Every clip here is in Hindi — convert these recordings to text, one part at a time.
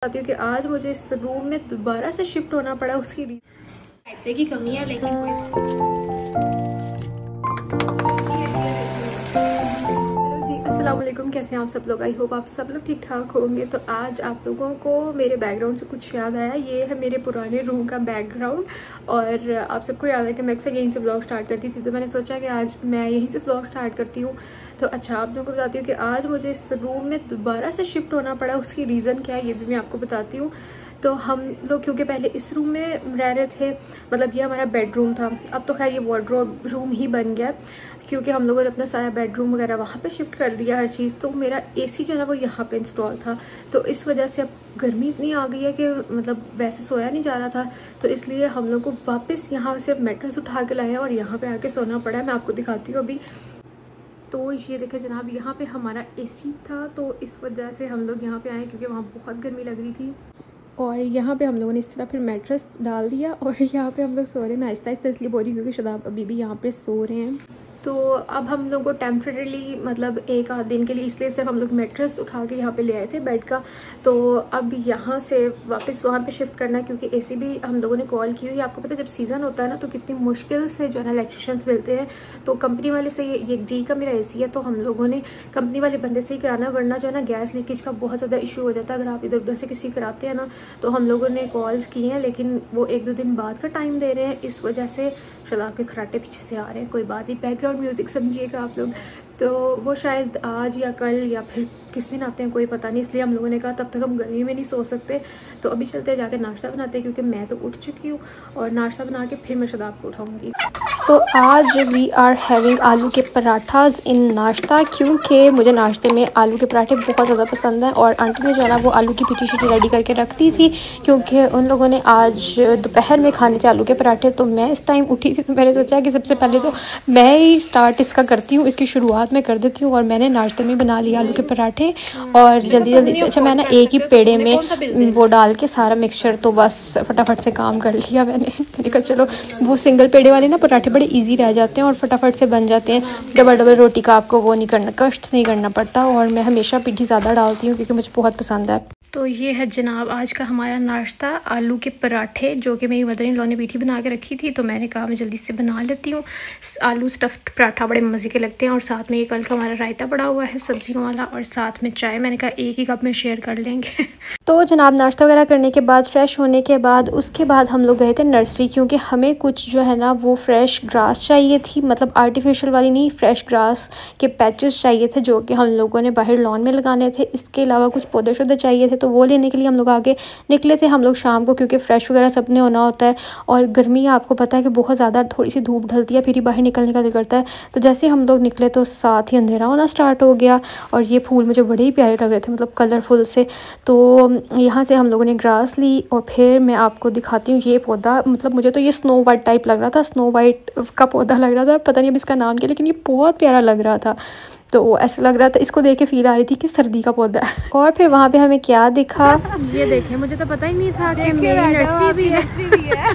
चाहती हूँ कि आज मुझे इस रूम में दोबारा से शिफ्ट होना पड़ा। उसकी रीजन की कमी है, लेकिन हेलो जी, अस्सलाम वालेकुम। कैसे हैं आप सब लोग? आई होप आप सब लोग ठीक ठाक होंगे। तो आज आप लोगों को मेरे बैकग्राउंड से कुछ याद आया। ये है मेरे पुराने रूम का बैकग्राउंड और आप सबको याद है कि मैं अक्सर यहीं से व्लॉग स्टार्ट करती थी, तो मैंने सोचा कि आज मैं यहीं से व्लॉग स्टार्ट करती हूँ। तो अच्छा, आप लोगों को बताती हूँ कि आज मुझे इस रूम में दोबारा से शिफ्ट होना पड़ा। उसकी रीज़न क्या है ये भी मैं आपको बताती हूँ। तो हम लोग क्योंकि पहले इस रूम में रह रहे थे, मतलब ये हमारा बेडरूम था। अब तो खैर ये वार्डरोब रूम ही बन गया क्योंकि हम लोगों ने अपना सारा बेडरूम वगैरह वहाँ पे शिफ्ट कर दिया हर चीज़। तो मेरा एसी जो है ना वो यहाँ पे इंस्टॉल था, तो इस वजह से अब गर्मी इतनी आ गई है कि मतलब वैसे सोया नहीं जा रहा था। तो इसलिए हम लोग को वापस यहाँ से मैट्रेस उठा के लाए हैं और यहाँ पे आके सोना पड़ा है। मैं आपको दिखाती हूँ अभी। तो ये देखे जनाब, यहाँ पे हमारा एसी था, तो इस वजह से हम लोग यहाँ पे आए क्योंकि वहाँ बहुत गर्मी लग रही थी। और यहाँ पे हम लोगों ने इस तरह फिर मैट्रेस डाल दिया और यहाँ पे हम लोग सो रहे हैं। मैं आहिस्ता आहिस्ता इसलिए बोल रही हूँ क्योंकि शदाब अभी भी यहाँ पे सो रहे हैं। तो अब हम लोग को टेम्प्रेरली मतलब एक आध दिन के लिए इसलिए सिर्फ हम लोग मैट्रेस उठा के यहाँ पे ले आए थे बेड का। तो अब यहाँ से वापस वहाँ पे शिफ्ट करना है क्योंकि एसी भी हम लोगों ने कॉल की हुई है। आपको पता है जब सीज़न होता है ना तो कितनी मुश्किल से जो है ना इलेक्ट्रिशियंस मिलते हैं। तो कंपनी वाले से ये डी का मेरा एसी है, तो हम लोगों ने कंपनी वाले बंदे से ही कराना, वरना जो है ना गैस लीकेज का बहुत ज़्यादा इशू हो जाता है अगर आप इधर उधर से किसी कराते हैं ना। तो हम लोगों ने कॉल्स की हैं, लेकिन वो 1-2 दिन बाद का टाइम दे रहे हैं। इस वजह से शदाब के खराटे पीछे से आ रहे हैं। कोई बात नहीं, बैकग्राउंड म्यूजिक समझिएगा आप लोग। तो वो शायद आज या कल या फिर किस दिन आते हैं, कोई पता नहीं। इसलिए हम लोगों ने कहा तब तक हम गर्मी में नहीं सो सकते, तो अभी चलते हैं जाके नाश्ता बनाते हैं क्योंकि मैं तो उठ चुकी हूँ और नाश्ता बना के फिर मैं शदाब को उठाऊंगी। तो आज वी आर हैविंग आलू के पराठाज इन नाश्ता, क्योंकि मुझे नाश्ते में आलू के पराठे बहुत ज़्यादा पसंद हैं। और आंटी ने जो है ना वो आलू की पिटी शिटी रेडी करके रख दी थी क्योंकि उन लोगों ने आज दोपहर में खाने थे आलू के पराठे। तो मैं इस टाइम उठी थी तो मैंने सोचा कि सबसे पहले तो मैं ही स्टार्ट इसका करती हूँ, इसकी शुरुआत मैं कर देती हूँ। और मैंने नाश्ते में बना लिया आलू के पराठे और जल्दी जल्दी से। अच्छा, मैं ना एक ही पेड़े में वो डाल के सारा मिक्सचर तो बस फटाफट से काम कर लिया मैंने कहा चलो, वो सिंगल पेड़े वाले ना पराठे बड़े इजी रह जाते हैं और फटाफट से बन जाते हैं। डबल डबल रोटी का आपको वो नहीं करना, कष्ट नहीं करना पड़ता। और मैं हमेशा पीठी ज़्यादा डालती हूँ क्योंकि मुझे बहुत पसंद है। तो ये है जनाब आज का हमारा नाश्ता, आलू के पराठे, जो कि मेरी मदर इन लॉ ने पीठी बना के रखी थी। तो मैंने कहा मैं जल्दी से बना लेती हूँ। आलू स्टफ्ड पराठा बड़े मज़े के लगते हैं और साथ में ये कल का हमारा रायता पड़ा हुआ है सब्जियों वाला और साथ में चाय। मैंने कहा एक ही कप में शेयर कर लेंगे। तो जनाब नाश्ता वगैरह करने के बाद, फ्रेश होने के बाद, उसके बाद हम लोग गए थे नर्सरी क्योंकि हमें कुछ जो है ना वो फ्रेश ग्रास चाहिए थी, मतलब आर्टिफिशियल वाली नहीं, फ्रेश ग्रास के पैचेस चाहिए थे जो कि हम लोगों ने बाहर लॉन में लगाने थे। इसके अलावा कुछ पौधे शौधे चाहिए थे, तो वो लेने के लिए हम लोग आगे निकले थे। हम लोग शाम को क्योंकि फ्रेश वगैरह सब ने होना होता है और गर्मी आपको पता है कि बहुत ज़्यादा, थोड़ी सी धूप ढलती है फिर ही बाहर निकलने का दिल करता है। तो जैसे हम लोग निकले तो साथ ही अंधेरा होना स्टार्ट हो गया और ये फूल मुझे बड़े ही प्यारे लग रहे थे, मतलब कलरफुल से। तो यहाँ से हम लोगों ने ग्रास ली और फिर मैं आपको दिखाती हूँ ये पौधा। मतलब मुझे तो ये स्नो वाइट टाइप लग रहा था, स्नो वाइट का पौधा लग रहा था, पता नहीं अब इसका नाम क्या, लेकिन ये बहुत प्यारा लग रहा था। तो ऐसा लग रहा था, इसको देख के फील आ रही थी कि सर्दी का पौधा है। और फिर वहाँ पे हमें क्या दिखा, ये देखें, मुझे तो पता ही नहीं था कि मेरी नर्सरी भी है।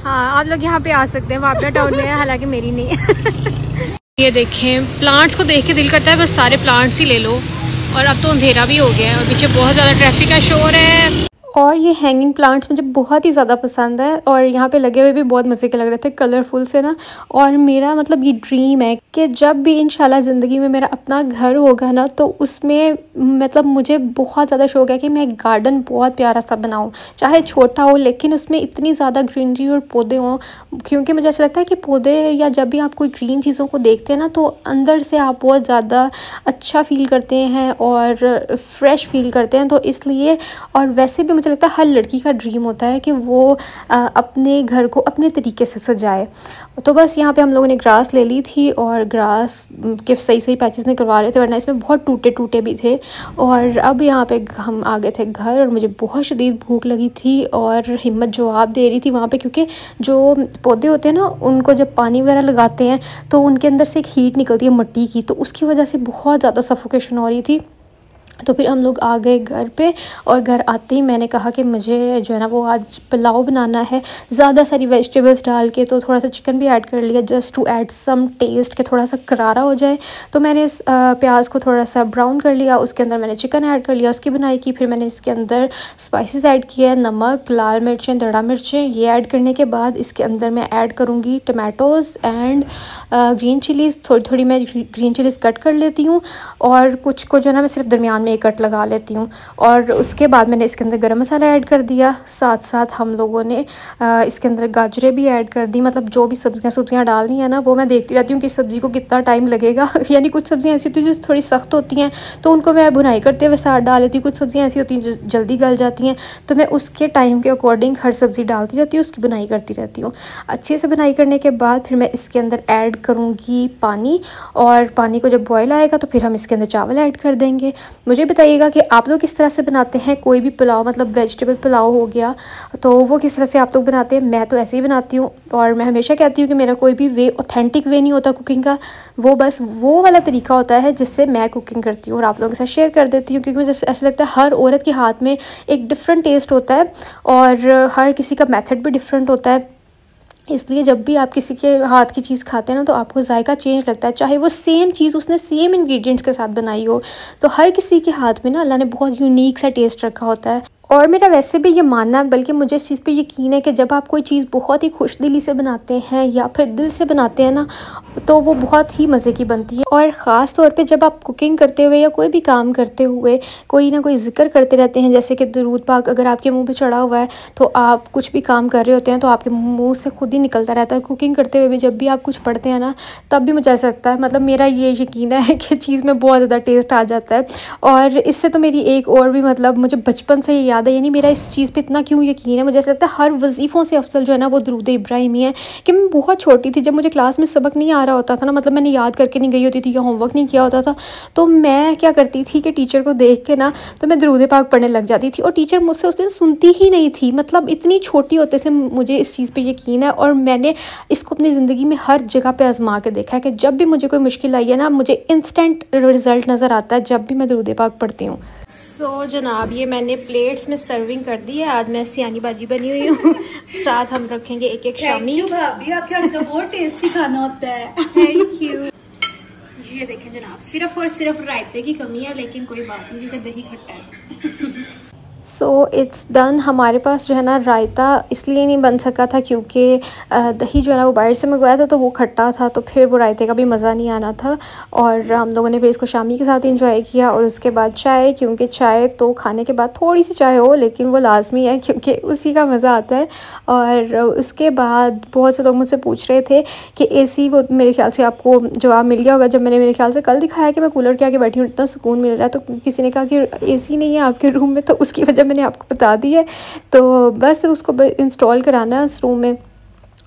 हाँ, आप लोग यहाँ पे आ सकते हैं, वापडा टाउन में है, हालांकि मेरी नहीं है। ये देखें, प्लांट्स को देख के दिल करता है बस सारे प्लांट्स ही ले लो। और अब तो अंधेरा भी हो गया है और पीछे बहुत ज़्यादा ट्रैफिक का शोर है। और ये हैंगिंग प्लांट्स मुझे बहुत ही ज़्यादा पसंद है और यहाँ पे लगे हुए भी बहुत मज़े के लग रहे थे, कलरफुल से ना। और मेरा मतलब ये ड्रीम है कि जब भी इंशाल्लाह ज़िंदगी में मेरा अपना घर होगा ना तो उसमें मतलब मुझे बहुत ज़्यादा शौक है कि मैं एक गार्डन बहुत प्यारा सा बनाऊँ, चाहे छोटा हो लेकिन उसमें इतनी ज़्यादा ग्रीनरी और पौधे हों। क्योंकि मुझे ऐसा लगता है कि पौधे या जब भी आप कोई ग्रीन चीज़ों को देखते हैं ना तो अंदर से आप बहुत ज़्यादा अच्छा फील करते हैं और फ्रेश फील करते हैं। तो इसलिए, और वैसे भी मुझे लगता है हर लड़की का ड्रीम होता है कि वो अपने घर को अपने तरीके से सजाए। तो बस यहाँ पे हम लोगों ने ग्रास ले ली थी और ग्रास के सही सही पैचेस निकलवा रहे थे, वरना इसमें बहुत टूटे टूटे भी थे। और अब यहाँ पे हम आ गए थे घर और मुझे बहुत शदीद भूख लगी थी और हिम्मत जवाब दे रही थी वहाँ पे, क्योंकि जो पौधे होते हैं ना उनको जब पानी वगैरह लगाते हैं तो उनके अंदर से एक हीट निकलती है मिट्टी की, तो उसकी वजह से बहुत ज़्यादा सफोकेशन हो रही थी। तो फिर हम लोग आ गए घर पे, और घर आते ही मैंने कहा कि मुझे जो है ना वो आज पुलाव बनाना है, ज़्यादा सारी वेजिटेबल्स डाल के। तो थोड़ा सा चिकन भी ऐड कर लिया just to add some taste, के थोड़ा सा करारा हो जाए। तो मैंने इस प्याज को थोड़ा सा ब्राउन कर लिया, उसके अंदर मैंने चिकन ऐड कर लिया, उसकी बनाई की। फिर मैंने इसके अंदर स्पाइसेस ऐड किया, नमक, लाल मिर्चें, दड़ा मिर्चें। ये ऐड करने के बाद इसके अंदर मैं ऐड करूँगी टमाटोज़ एंड ग्रीन चिलीज़। थोड़ी थोड़ी मैं ग्रीन चिलीज़ कट कर लेती हूँ, और कुछ को जो है ना मैं सिर्फ दरमियान में एक कट लगा लेती हूँ। और उसके बाद मैंने इसके अंदर गरम मसाला ऐड कर दिया। साथ साथ हम लोगों ने इसके अंदर गाजरें भी ऐड कर दी। मतलब जो भी सब्जियाँ डालनी है ना, वो मैं देखती रहती हूँ कि सब्ज़ी को कितना टाइम लगेगा। यानी कुछ सब्ज़ियाँ ऐसी होती हैं जो थोड़ी सख्त होती हैं, तो उनको मैं भुनाई करते हुए साथ डाल लेती हूँ। कुछ सब्ज़ियाँ ऐसी होती हैं जो जल्दी गल जाती हैं, तो मैं उसके टाइम के अकॉर्डिंग हर सब्ज़ी डालती रहती हूँ, उसकी बुनाई करती रहती हूँ। अच्छे से बुनाई करने के बाद फिर मैं इसके अंदर ऐड करूँगी पानी, और पानी को जब बॉयल आएगा तो फिर हम इसके अंदर चावल ऐड कर देंगे। मुझे बताइएगा कि आप लोग किस तरह से बनाते हैं कोई भी पुलाव, मतलब वेजिटेबल पुलाव हो गया, तो वो किस तरह से आप लोग बनाते हैं। मैं तो ऐसे ही बनाती हूँ, और मैं हमेशा कहती हूँ कि मेरा कोई भी वे ऑथेंटिक वे नहीं होता कुकिंग का, वो बस वो वाला तरीका होता है जिससे मैं कुकिंग करती हूँ और आप लोगों के साथ शेयर कर देती हूँ। क्योंकि मुझे ऐसा लगता है हर औरत के हाथ में एक डिफरेंट टेस्ट होता है, और हर किसी का मेथड भी डिफरेंट होता है। इसलिए जब भी आप किसी के हाथ की चीज़ खाते हैं ना, तो आपको जायका चेंज लगता है, चाहे वो सेम चीज़ उसने सेम इंग्रेडिएंट्स के साथ बनाई हो। तो हर किसी के हाथ में ना अल्लाह ने बहुत यूनिक सा टेस्ट रखा होता है। और मेरा वैसे भी ये मानना है, बल्कि मुझे इस चीज़ पे यकीन है कि जब आप कोई चीज़ बहुत ही खुशदिली से बनाते हैं या फिर दिल से बनाते हैं ना, तो वो बहुत ही मज़े की बनती है। और ख़ास तौर पे जब आप कुकिंग करते हुए या कोई भी काम करते हुए कोई ना कोई ज़िक्र करते रहते हैं, जैसे कि दुरूद पाक अगर आपके मुंह पे चढ़ा हुआ है, तो आप कुछ भी काम कर रहे होते हैं तो आपके मुंह से खुद ही निकलता रहता है। कुकिंग करते हुए भी जब भी आप कुछ पढ़ते हैं ना, तब भी मुझे ऐसा लगता है, मतलब मेरा ये यकीन है कि चीज़ में बहुत ज़्यादा टेस्ट आ जाता है। और इससे तो मेरी एक और भी, मतलब मुझे बचपन से याद है, यानी मेरा इस चीज़ पे इतना क्यों यकीन है, मुझे ऐसा लगता है हर वजीफ़ों से अफजल जो है ना वो दुरूद इब्राहिमी है। कि मैं बहुत छोटी थी, जब मुझे क्लास में सबक नहीं आ रहा होता था ना, मतलब मैंने याद करके नहीं गई होती थी या होमवर्क नहीं किया होता था, तो मैं क्या करती थी कि टीचर को देख के ना तो मैं दुरूद पाक पढ़ने लग जाती थी, और टीचर मुझसे उस दिन सुनती ही नहीं थी। मतलब इतनी छोटी होते से मुझे इस चीज़ पर यकीन है, और मैंने इसको अपनी ज़िंदगी में हर जगह पर आजमा के देखा है कि जब भी मुझे कोई मुश्किल आई है ना, मुझे इंस्टेंट रिज़ल्ट नज़र आता है जब भी मैं दुरूद पाक पढ़ती हूँ। सो जनाब, ये मैंने प्लेट्स में सर्विंग कर दी है। आज मैं सियानी बाजी बनी हुई हूँ। साथ हम रखेंगे एक एक शामी। भाभी आपके हाथ का बहुत टेस्टी खाना होता है। Thank you. ये देखें जनाब, सिर्फ और सिर्फ रायते की कमी है, लेकिन कोई बात नहीं क्योंकि दही खट्टा है। So it's done. हमारे पास जो है ना रायता इसलिए नहीं बन सका था क्योंकि दही जो है ना वो बाहर से मंगवाया था, तो वो खट्टा था, तो फिर वो रायते का भी मज़ा नहीं आना था। और हम लोगों ने फिर इसको शामी के साथ इंजॉय किया, और उसके बाद चाय, क्योंकि चाय तो खाने के बाद थोड़ी सी चाय हो लेकिन वो लाजमी है क्योंकि उसी का मज़ा आता है। और उसके बाद बहुत से लोग मुझसे पूछ रहे थे कि AC, वो मेरे ख्याल से आपको जवाब मिल गया होगा जब मैंने मेरे ख्याल से कल दिखाया कि मैं कूलर के आगे बैठी हूँ, इतना सुकून मिल रहा है। तो किसी ने कहा कि AC नहीं है आपके रूम में, तो उसकी वजह मैंने आपको बता दी है। तो बस उसको इंस्टॉल कराना है उस रूम में।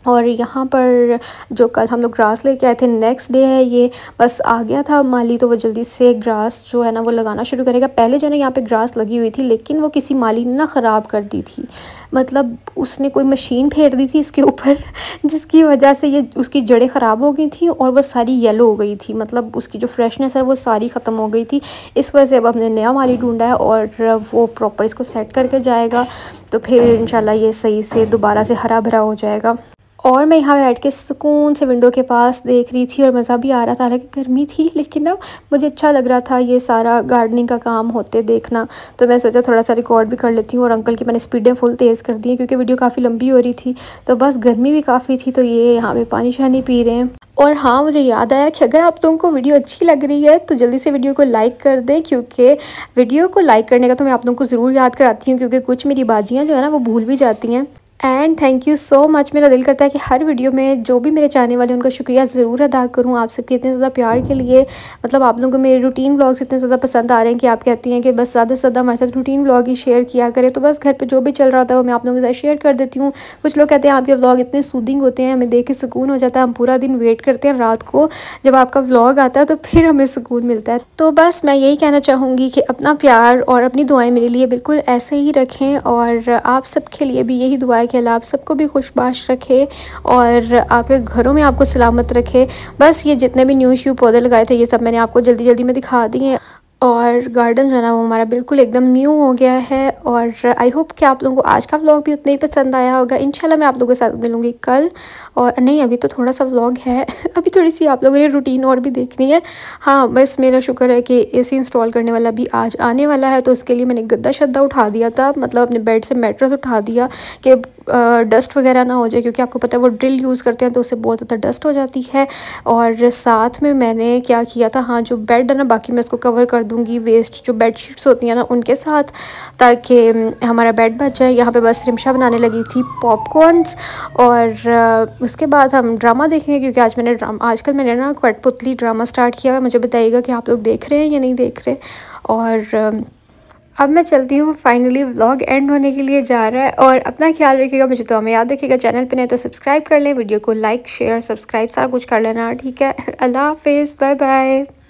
और यहाँ पर जो कल हम लोग ग्रास लेके आए थे, नेक्स्ट डे है ये, बस आ गया था माली, तो वो जल्दी से ग्रास जो है ना वो लगाना शुरू करेगा। पहले जो है ना यहाँ पे ग्रास लगी हुई थी, लेकिन वो किसी माली ने ना ख़राब कर दी थी। मतलब उसने कोई मशीन फेर दी थी इसके ऊपर, जिसकी वजह से ये उसकी जड़ें ख़राब हो गई थी और वो सारी येलो हो गई थी। मतलब उसकी जो फ्रेशनेस है वो सारी ख़त्म हो गई थी। इस वजह से अब हमने नया माली ढूंढा है, और वो प्रॉपर इसको सेट करके जाएगा, तो फिर इंशाल्लाह ये सही से दोबारा से हरा भरा हो जाएगा। और मैं यहाँ बैठ के सुकून से विंडो के पास देख रही थी, और मज़ा भी आ रहा था। हालांकि गर्मी थी, लेकिन ना मुझे अच्छा लग रहा था ये सारा गार्डनिंग का काम होते देखना। तो मैं सोचा थोड़ा सा रिकॉर्ड भी कर लेती हूँ। और अंकल की मैंने स्पीडें फुल तेज़ कर दी हैं क्योंकि वीडियो काफ़ी लंबी हो रही थी, तो बस गर्मी भी काफ़ी थी। तो ये यहाँ पे पानी शानी पी रहे हैं। और हाँ, मुझे याद आया कि अगर आप लोगों को वीडियो अच्छी लग रही है तो जल्दी से वीडियो को लाइक कर दें, क्योंकि वीडियो को लाइक करने का तो मैं आप लोगों को ज़रूर याद कराती हूँ, क्योंकि कुछ मेरी बाजियाँ जो है ना वो भूल भी जाती हैं। And thank you so much. मेरा दिल करता है कि हर वीडियो में जो भी मेरे चाहने वाले उनका शुक्रिया ज़रूर अदा करूं, आप सबके इतने ज़्यादा प्यार के लिए। मतलब आप लोगों को मेरे रूटीन व्लॉग्स इतने ज़्यादा पसंद आ रहे हैं कि आप कहती हैं कि बस ज़्यादा से ज़्यादा हमारे साथ रूटीन व्लॉग ही शेयर किया करें। तो बस घर पे जो भी चल रहा होता है वो मैं आप लोगों के साथ शेयर कर देती हूँ। कुछ लोग कहते हैं आपके व्लॉग इतने सूदिंग होते हैं, हमें देख के सुकून हो जाता है, हम पूरा दिन वेट करते हैं रात को जब आपका व्लॉग आता है, तो फिर हमें सुकून मिलता है। तो बस मैं यही कहना चाहूँगी कि अपना प्यार और अपनी दुआएँ मेरे लिए बिल्कुल ऐसे ही रखें, और आप सबके लिए भी यही दुआ है कि अल्लाह आप सबको भी खुशबाश रखे और आपके घरों में आपको सलामत रखे। बस ये जितने भी न्यू पौधे लगाए थे ये सब मैंने आपको जल्दी जल्दी में दिखा दिए। और और गार्डन जो है ना वो हमारा बिल्कुल एकदम न्यू हो गया है। और आई होप कि आप लोगों को आज का व्लॉग भी उतना ही पसंद आया होगा। इंशाल्लाह मैं आप लोगों के साथ मिलूँगी कल। और नहीं, अभी तो थोड़ा सा व्लॉग है अभी थोड़ी सी आप लोगों ने रूटीन और भी देखनी है। हाँ, बस मेरा शुक्र है कि AC इंस्टॉल करने वाला भी आज आने वाला है, तो उसके लिए मैंने गद्दा शद्दा उठा दिया था, मतलब अपने बेड से मैट्रेस उठा दिया कि डस्ट वगैरह ना हो जाए, क्योंकि आपको पता है वो ड्रिल यूज़ करते हैं तो उससे बहुत ज़्यादा डस्ट हो जाती है। और साथ में मैंने क्या किया था, हाँ जो बेड है ना, बाकी मैं इसको कवर कर दूँगी वेस्ट जो बेड शीट्स होती हैं ना उनके साथ, ताकि हमारा बेड बच जाए। यहाँ पे बस रिमशा बनाने लगी थी पॉपकॉर्न्स। और उसके बाद हम ड्रामा देखेंगे, क्योंकि आजकल मैंने ना कठपुतली ड्रामा स्टार्ट किया है। मुझे बताइएगा कि आप लोग देख रहे हैं या नहीं देख रहे। और अब मैं चलती हूँ, फाइनली व्लॉग एंड होने के लिए जा रहा है। और अपना ख्याल रखिएगा, मुझे तो हमें याद रखिएगा। चैनल पे नहीं तो सब्सक्राइब कर लें, वीडियो को लाइक शेयर सब्सक्राइब सारा कुछ कर लेना, ठीक है। अल्लाह हाफिज़, बाय बाय।